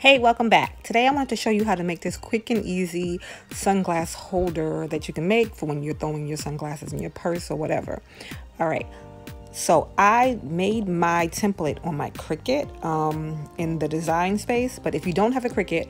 Hey, welcome back. Today I wanted to show you how to make this quick and easy sunglass holder that you can make for when you're throwing your sunglasses in your purse or whatever. All right, so I made my template on my Cricut in the design space, but if you don't have a Cricut,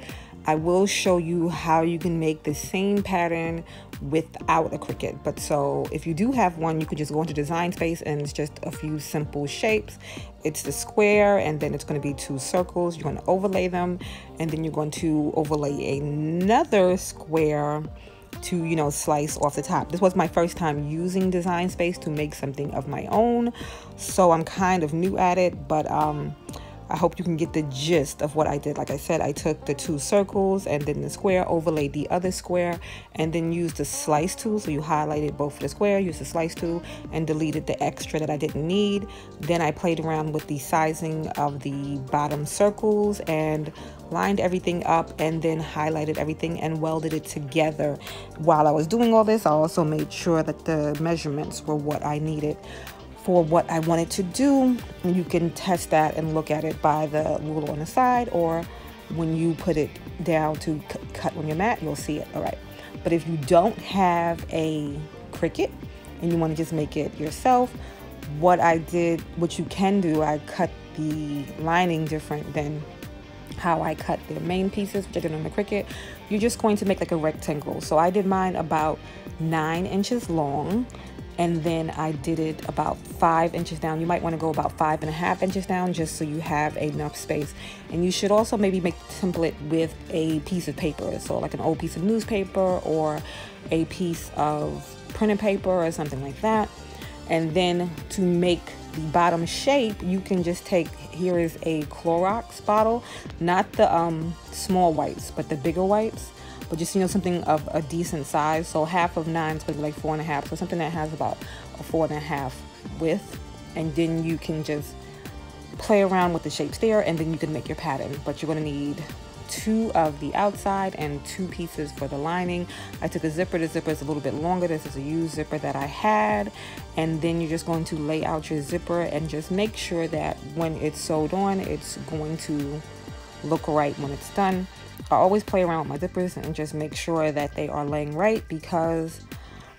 I will show you how you can make the same pattern without a Cricut. But so if you do have one, you could just go into design space and it's just a few simple shapes. It's the square, and then it's going to be two circles. You're going to overlay them, and then you're going to overlay another square to slice off the top. This was my first time using design space to make something of my own, so I'm kind of new at it, but I hope you can get the gist of what I did. Like I said, I took the two circles and then the square, overlaid the other square, and then used the slice tool. So you highlighted both of the square, used the slice tool, and deleted the extra that I didn't need. Then I played around with the sizing of the bottom circles and lined everything up, and then highlighted everything and welded it together. While I was doing all this, I also made sure that the measurements were what I needed for what I wanted to do. You can test that and look at it by the ruler on the side, or when you put it down to cut on your mat, you'll see it. All right, but if you don't have a Cricut and you want to just make it yourself, what you can do, I cut the lining different than how I cut the main pieces, which I did on the Cricut. You're just going to make like a rectangle. So I did mine about 9 inches long, and then I did it about 5 inches down. You might want to go about 5.5 inches down, just so you have enough space. And you should also maybe make the template with a piece of paper, so like an old piece of newspaper or a piece of printed paper or something like that. And then to make the bottom shape, you can just take, here is a Clorox bottle, not the small wipes, but the bigger wipes, but just something of a decent size. So half of 9 is going to be like 4.5, so something that has about a 4.5 width. And then you can just play around with the shapes there, and then you can make your pattern. But you're going to need 2 of the outside and 2 pieces for the lining. I took a zipper. The zipper is a little bit longer. This is a used zipper that I had. And then you're just going to lay out your zipper and just make sure that when it's sewed on, it's going to look right when it's done. I always play around with my zippers and just make sure that they are laying right, because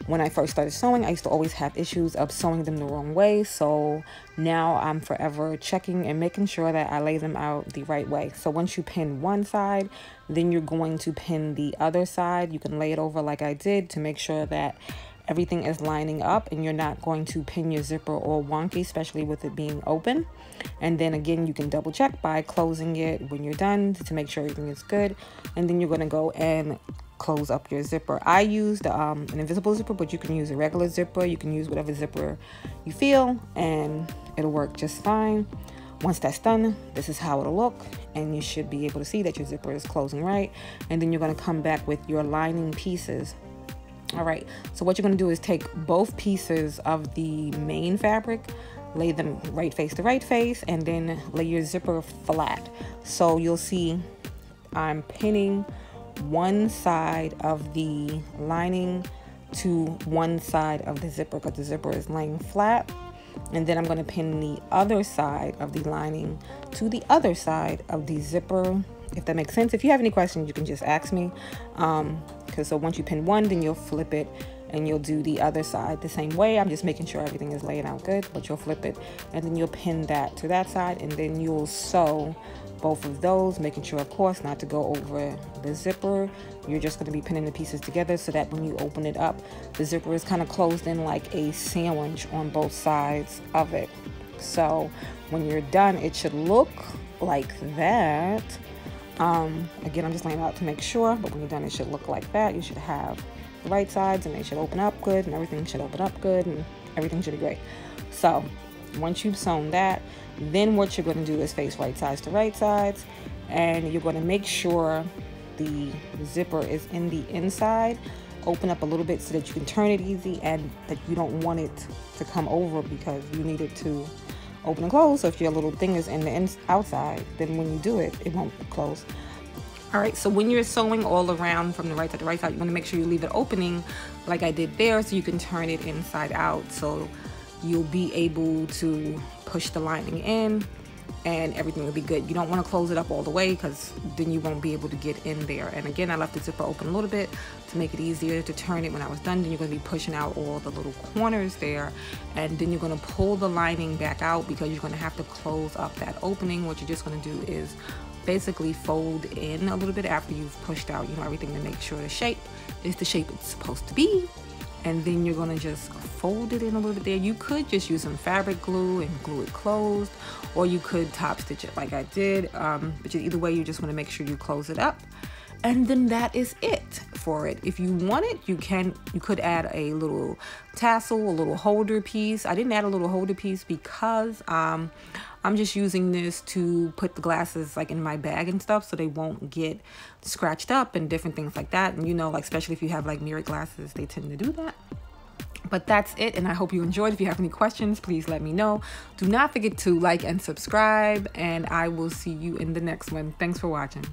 when I first started sewing, I used to always have issues of sewing them the wrong way. So now I'm forever checking and making sure that I lay them out the right way. So once you pin one side, then you're going to pin the other side. You can lay it over like I did to make sure that everything is lining up, and you're not going to pin your zipper all wonky, especially with it being open. And then again, you can double check by closing it when you're done to make sure everything is good. And then you're going to go and close up your zipper. I used an invisible zipper, but you can use a regular zipper. You can use whatever zipper you feel, and it'll work just fine. Once that's done, this is how it'll look, and you should be able to see that your zipper is closing right. And then you're going to come back with your lining pieces. All right, so what you're going to do is take both pieces of the main fabric, lay them right face to right face, and then lay your zipper flat. So you'll see I'm pinning one side of the lining to one side of the zipper, because the zipper is laying flat. And then I'm going to pin the other side of the lining to the other side of the zipper, if that makes sense. If you have any questions, you can just ask me. So once you pin one, then you'll flip it and you'll do the other side the same way. I'm just making sure everything is laying out good, but you'll flip it and then you'll pin that to that side, and then you'll sew both of those, making sure, of course, not to go over the zipper. You're just going to be pinning the pieces together so that when you open it up, the zipper is kind of closed in like a sandwich on both sides of it. So when you're done, it should look like that. Again, I'm just laying out to make sure, but when you're done, it should look like that. You should have the right sides, and they should open up good, and everything should open up good, and everything should be great. So once you've sewn that, then what you're going to do is face right sides to right sides, and you're going to make sure the zipper is in the inside. Open up a little bit so that you can turn it easy, and that you don't want it to come over, because you need it to open and close. So if your little thing is in the outside, then when you do it, it won't close. All right, so when you're sewing all around from the right side to right side, you want to make sure you leave an opening like I did there, so you can turn it inside out. So you'll be able to push the lining in and everything will be good. You don't want to close it up all the way because then you won't be able to get in there. And again, I left the zipper open a little bit to make it easier to turn it when I was done. Then you're going to be pushing out all the little corners there, and then you're going to pull the lining back out because you're going to have to close up that opening. What you're just going to do is basically fold in a little bit after you've pushed out, you know, everything, to make sure the shape is the shape it's supposed to be. And then you're gonna just fold it in a little bit there. You could just use some fabric glue and glue it closed, or you could top stitch it like I did. But either way, you just wanna make sure you close it up. And then that is it for it. If you want it, you could add a little tassel, a little holder piece. I didn't add a little holder piece because I'm just using this to put the glasses like in my bag and stuff so they won't get scratched up and different things like that. And you know, like especially if you have like mirrored glasses, they tend to do that. But that's it, and I hope you enjoyed. If you have any questions, please let me know. Do not forget to like and subscribe, and I will see you in the next one. Thanks for watching.